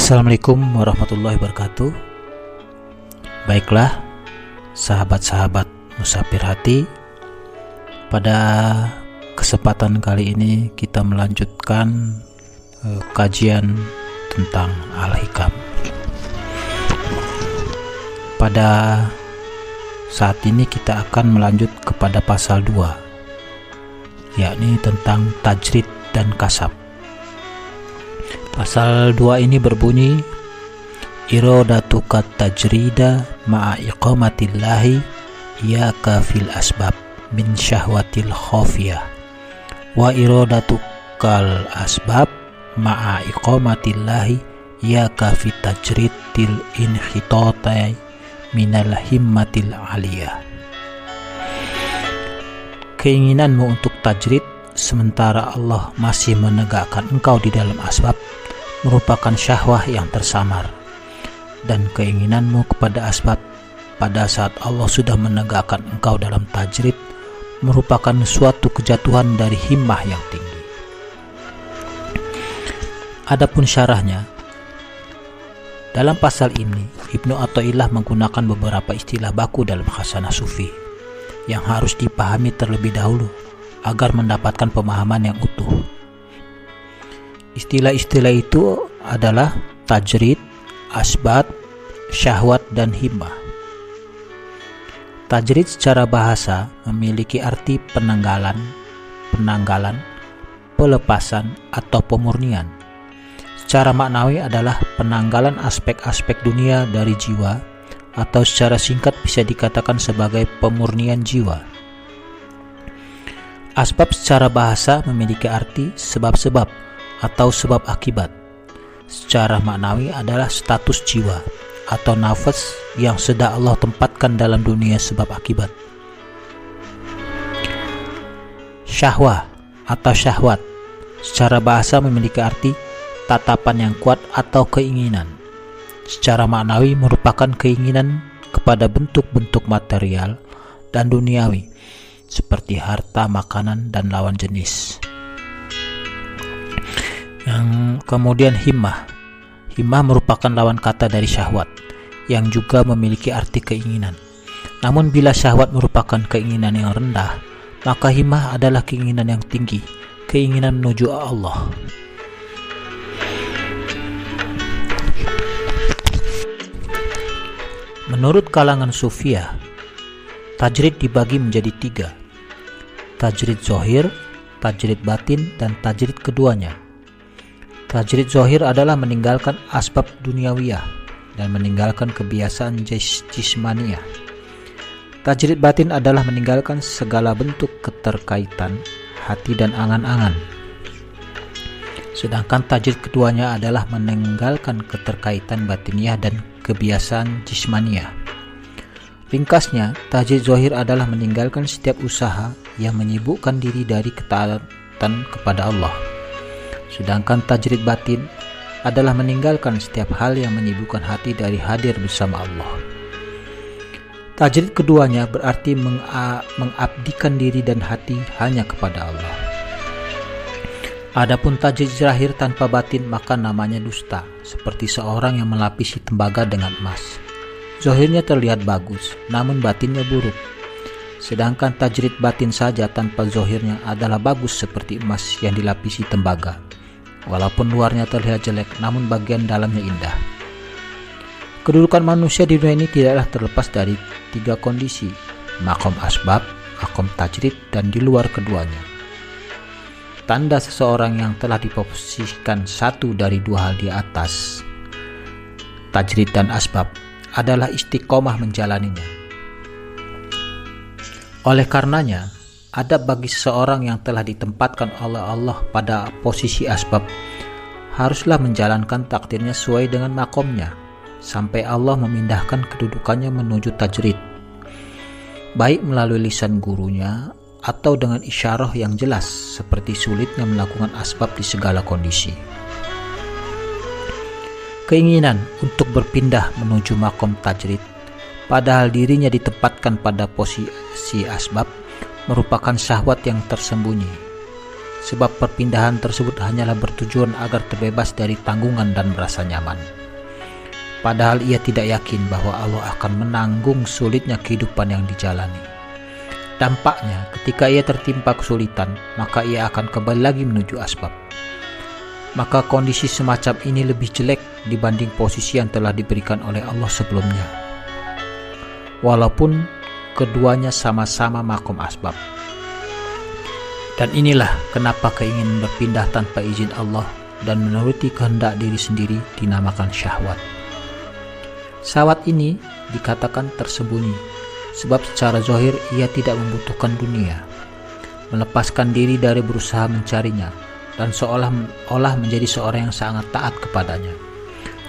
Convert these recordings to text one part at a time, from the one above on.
Assalamualaikum warahmatullahi wabarakatuh. Baiklah, sahabat-sahabat musafir hati, pada kesempatan kali ini kita melanjutkan kajian tentang Al-Hikam. Pada saat ini kita akan melanjut kepada pasal 2, yakni tentang tajrid dan kasab. Pasal 2 ini berbunyi, iradatuka tajrida ma'a iqamatillahi iyaka fil asbab min syahwatil khafiyah wa iradatukal asbab ma'a iqamatillahi iyaka fit tajridil inhitatai minal himmatil aliyah. Keinginanmu untuk tajrid sementara Allah masih menegakkan engkau di dalam asbab merupakan syahwah yang tersamar, dan keinginanmu kepada asbab pada saat Allah sudah menegakkan engkau dalam tajrid merupakan suatu kejatuhan dari himmah yang tinggi. Adapun syarahnya, dalam pasal ini Ibnu Athaillah menggunakan beberapa istilah baku dalam khasanah sufi yang harus dipahami terlebih dahulu agar mendapatkan pemahaman yang utuh. Istilah-istilah itu adalah tajrid, asbab, syahwat, dan himmah. Tajrid secara bahasa memiliki arti penanggalan, pelepasan, atau pemurnian. Secara maknawi adalah penanggalan aspek-aspek dunia dari jiwa, atau secara singkat bisa dikatakan sebagai pemurnian jiwa. Asbab secara bahasa memiliki arti sebab-sebab atau sebab akibat. Secara maknawi adalah status jiwa atau nafas yang sudah Allah tempatkan dalam dunia sebab akibat. Syahwah atau syahwat secara bahasa memiliki arti tatapan yang kuat atau keinginan. Secara maknawi merupakan keinginan kepada bentuk-bentuk material dan duniawi seperti harta, makanan, dan lawan jenis. Yang kemudian himmah merupakan lawan kata dari syahwat yang juga memiliki arti keinginan. Namun bila syahwat merupakan keinginan yang rendah, maka himmah adalah keinginan yang tinggi, keinginan menuju Allah. Menurut kalangan sufiyah, tajrid dibagi menjadi 3: tajrid zohir, tajrid batin, dan tajrid keduanya. Tajrid zohir adalah meninggalkan asbab duniawiyah dan meninggalkan kebiasaan jismaniyah. Tajrid batin adalah meninggalkan segala bentuk keterkaitan hati dan angan-angan. Sedangkan tajrid keduanya adalah meninggalkan keterkaitan batiniyah dan kebiasaan jismaniyah. Ringkasnya, tajrid zohir adalah meninggalkan setiap usaha yang menyibukkan diri dari ketaatan kepada Allah. Sedangkan tajrid batin adalah meninggalkan setiap hal yang menyibukkan hati dari hadir bersama Allah. Tajrid keduanya berarti mengabdikan diri dan hati hanya kepada Allah. Adapun tajrid zahir tanpa batin maka namanya dusta, seperti seorang yang melapisi tembaga dengan emas. Zahirnya terlihat bagus, namun batinnya buruk. Sedangkan tajrid batin saja tanpa zahirnya adalah bagus seperti emas yang dilapisi tembaga. Walaupun luarnya terlihat jelek, namun bagian dalamnya indah. Kedudukan manusia di dunia ini tidaklah terlepas dari 3 kondisi: maqam asbab, maqam tajrid, dan di luar keduanya. Tanda seseorang yang telah diposisikan satu dari 2 hal di atas, tajrid dan asbab, adalah istiqomah menjalaninya. Oleh karenanya, adab bagi seseorang yang telah ditempatkan oleh Allah pada posisi asbab haruslah menjalankan takdirnya sesuai dengan makomnya sampai Allah memindahkan kedudukannya menuju tajrid, baik melalui lisan gurunya atau dengan isyarah yang jelas seperti sulitnya melakukan asbab di segala kondisi. Keinginan untuk berpindah menuju makom tajrid padahal dirinya ditempatkan pada posisi asbab merupakan syahwat yang tersembunyi. sebab perpindahan tersebut hanyalah bertujuan agar terbebas dari tanggungan dan merasa nyaman. Padahal ia tidak yakin bahwa Allah akan menanggung sulitnya kehidupan yang dijalani. Dampaknya, ketika ia tertimpa kesulitan, maka ia akan kembali lagi menuju asbab. Maka kondisi semacam ini lebih jelek dibanding posisi yang telah diberikan oleh Allah sebelumnya. Walaupun keduanya sama-sama makom asbab. Dan inilah kenapa keinginan berpindah tanpa izin Allah dan menuruti kehendak diri sendiri dinamakan syahwat. Syahwat ini dikatakan tersembunyi, sebab secara zahir ia tidak membutuhkan dunia, melepaskan diri dari berusaha mencarinya, dan seolah-olah menjadi seorang yang sangat taat kepadanya.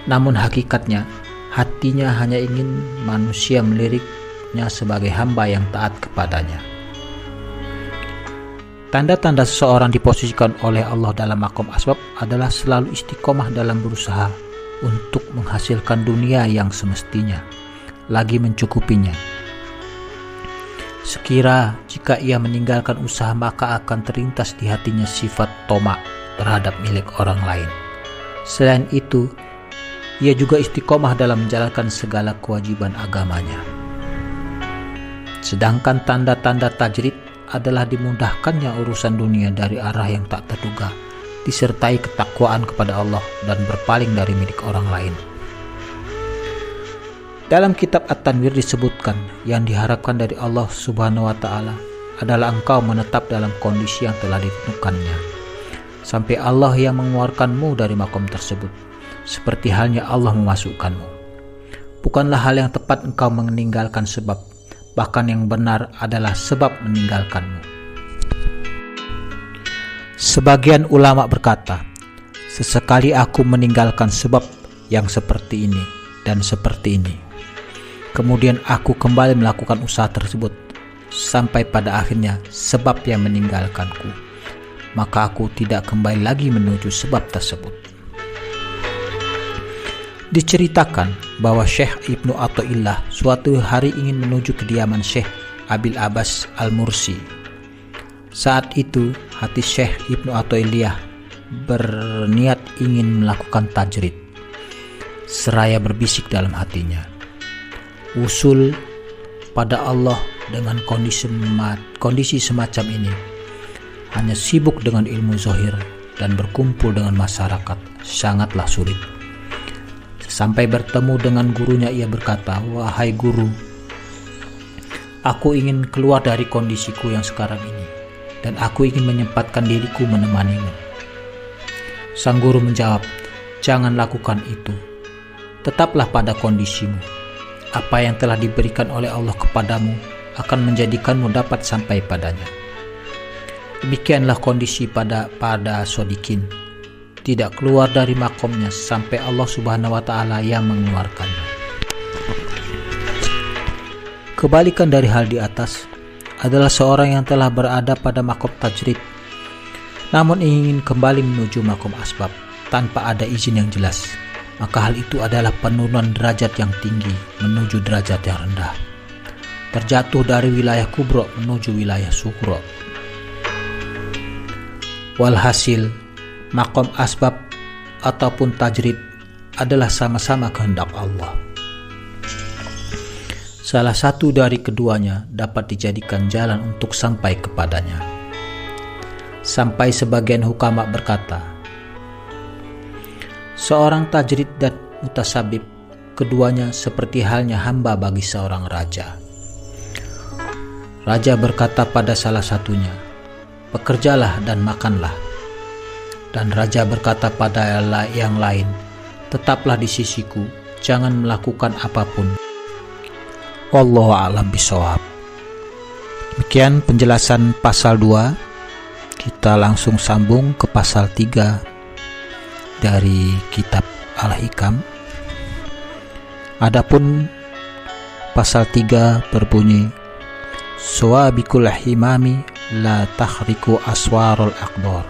Namun hakikatnya, hatinya hanya ingin manusia meliriknya sebagai hamba yang taat kepadanya. Tanda-tanda seseorang diposisikan oleh Allah dalam makom asbab adalah selalu istiqomah dalam berusaha untuk menghasilkan dunia yang semestinya, lagi mencukupinya. Sekira jika ia meninggalkan usaha, maka akan terlintas di hatinya sifat tomak terhadap milik orang lain. Selain itu, ia juga istiqomah dalam menjalankan segala kewajiban agamanya. Sedangkan tanda-tanda tajrid adalah dimudahkannya urusan dunia dari arah yang tak terduga, disertai ketakwaan kepada Allah dan berpaling dari milik orang lain. Dalam kitab At-Tanwir disebutkan yang diharapkan dari Allah Subhanahu wa Ta'ala adalah engkau menetap dalam kondisi yang telah ditentukannya, sampai Allah yang mengeluarkanmu dari makom tersebut, seperti halnya Allah memasukkanmu. Bukanlah hal yang tepat engkau meninggalkan sebab, bahkan yang benar adalah sebab meninggalkanmu. Sebagian ulama berkata, sesekali aku meninggalkan sebab yang seperti ini dan seperti ini. Kemudian aku kembali melakukan usaha tersebut, sampai pada akhirnya sebab yang meninggalkanku. Maka aku tidak kembali lagi menuju sebab tersebut. Diceritakan bahwa Syekh Ibnu Athaillah suatu hari ingin menuju kediaman Syekh Abil Abbas Al-Mursi. Saat itu hati Syekh Ibnu Athaillah berniat ingin melakukan tajrid. Seraya berbisik dalam hatinya, usul pada Allah dengan kondisi semacam ini, hanya sibuk dengan ilmu zahir dan berkumpul dengan masyarakat sangatlah sulit. Sampai bertemu dengan gurunya, ia berkata, "Wahai guru, aku ingin keluar dari kondisiku yang sekarang ini, dan aku ingin menyempatkan diriku menemanimu." Sang guru menjawab, "Jangan lakukan itu. Tetaplah pada kondisimu. Apa yang telah diberikan oleh Allah kepadamu akan menjadikanmu dapat sampai padanya." Demikianlah kondisi pada Sodikin, tidak keluar dari makomnya sampai Allah Subhanahu wa Ta'ala yang mengeluarkannya. Kebalikan dari hal di atas adalah seorang yang telah berada pada makom tajrid, namun ingin kembali menuju makom asbab tanpa ada izin yang jelas. Maka hal itu adalah penurunan derajat yang tinggi menuju derajat yang rendah, terjatuh dari wilayah kubro menuju wilayah sukro. Walhasil, makom asbab ataupun tajrid adalah sama-sama kehendak Allah. Salah satu dari keduanya dapat dijadikan jalan untuk sampai kepadanya. Sampai sebagian hukama berkata, seorang tajrid dan mutasabib, keduanya seperti halnya hamba bagi seorang raja. Raja berkata pada salah satunya, "Bekerjalah dan makanlah." Dan raja berkata pada yang lain, "Tetaplah di sisiku, jangan melakukan apapun." Wallahu a'lam bishawab. Demikian penjelasan pasal 2. Kita langsung sambung ke pasal 3 dari kitab Al-Hikam. Adapun pasal 3 berbunyi, "Suwabikul himami la tahriku aswarul aqdar."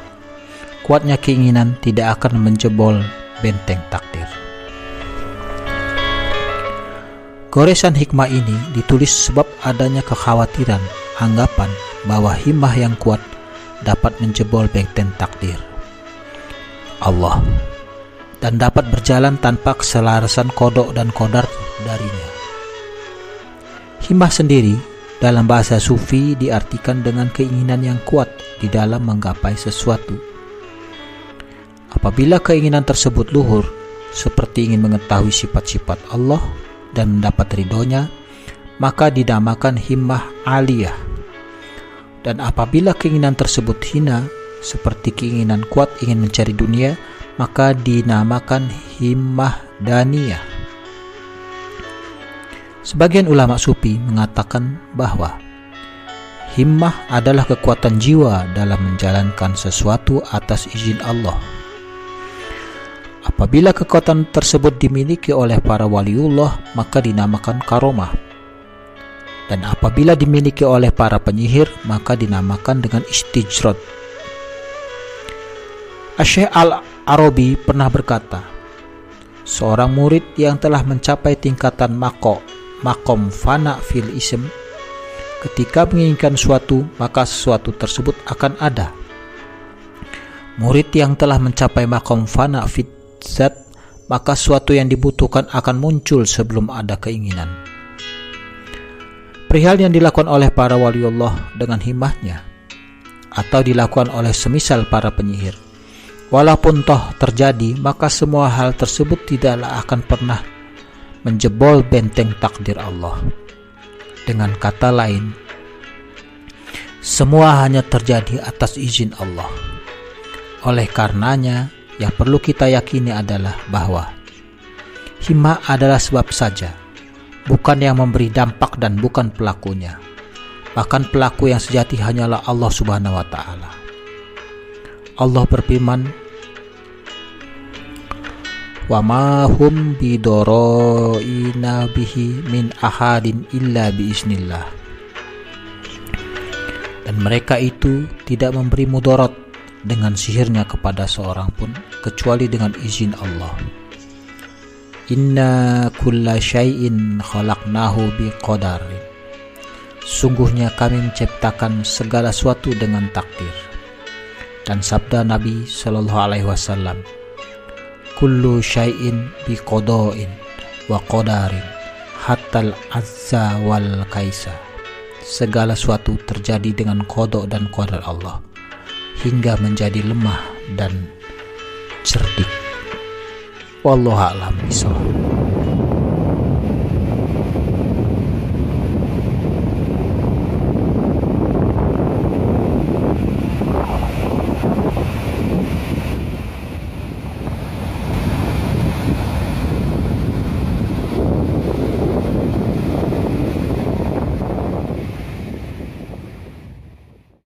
Kuatnya keinginan tidak akan menjebol benteng takdir. Goresan hikmah ini ditulis sebab adanya kekhawatiran, anggapan bahwa himmah yang kuat dapat menjebol benteng takdir Allah dan dapat berjalan tanpa keselarasan kodok dan kodar darinya. Himmah sendiri dalam bahasa sufi diartikan dengan keinginan yang kuat di dalam menggapai sesuatu. Apabila keinginan tersebut luhur, seperti ingin mengetahui sifat-sifat Allah dan mendapat ridhonya, maka dinamakan himmah aliyah. Dan apabila keinginan tersebut hina, seperti keinginan kuat ingin mencari dunia, maka dinamakan himmah daniyah. Sebagian ulama sufi mengatakan bahwa himmah adalah kekuatan jiwa dalam menjalankan sesuatu atas izin Allah. Apabila kekuatan tersebut dimiliki oleh para waliullah, maka dinamakan karomah. Dan apabila dimiliki oleh para penyihir, maka dinamakan dengan istijrad. Asy-Syaikh Al-Arabi pernah berkata, seorang murid yang telah mencapai tingkatan makom fana fil ism, ketika menginginkan suatu, maka sesuatu tersebut akan ada. Murid yang telah mencapai makom fana fit zat, maka sesuatu yang dibutuhkan akan muncul sebelum ada keinginan. Perihal yang dilakukan oleh para waliullah dengan himmahnya, atau dilakukan oleh semisal para penyihir, walaupun toh terjadi, maka semua hal tersebut tidaklah akan pernah menjebol benteng takdir Allah. Dengan kata lain, semua hanya terjadi atas izin Allah. Oleh karenanya, yang perlu kita yakini adalah bahwa himmah adalah sebab saja, bukan yang memberi dampak dan bukan pelakunya. Bahkan pelaku yang sejati hanyalah Allah Subhanahu wa Ta'ala. Allah berfirman, wa ma hum bidoroina bihi min ahadin illa biiznillah. Dan mereka itu tidak memberi mudarat dengan sihirnya kepada seorang pun kecuali dengan izin Allah. Inna kulla syai'in khalaqnahu biqadarin. Sungguhnya kami menciptakan segala sesuatu dengan takdir. Dan sabda Nabi sallallahu alaihi wasallam, kullu syai'in biqada'in wa qadarin hatta al-azza wal kaisa. Segala sesuatu terjadi dengan qada dan qadar Allah hingga menjadi lemah dan cerdik. Wallahu a'lam bishawab.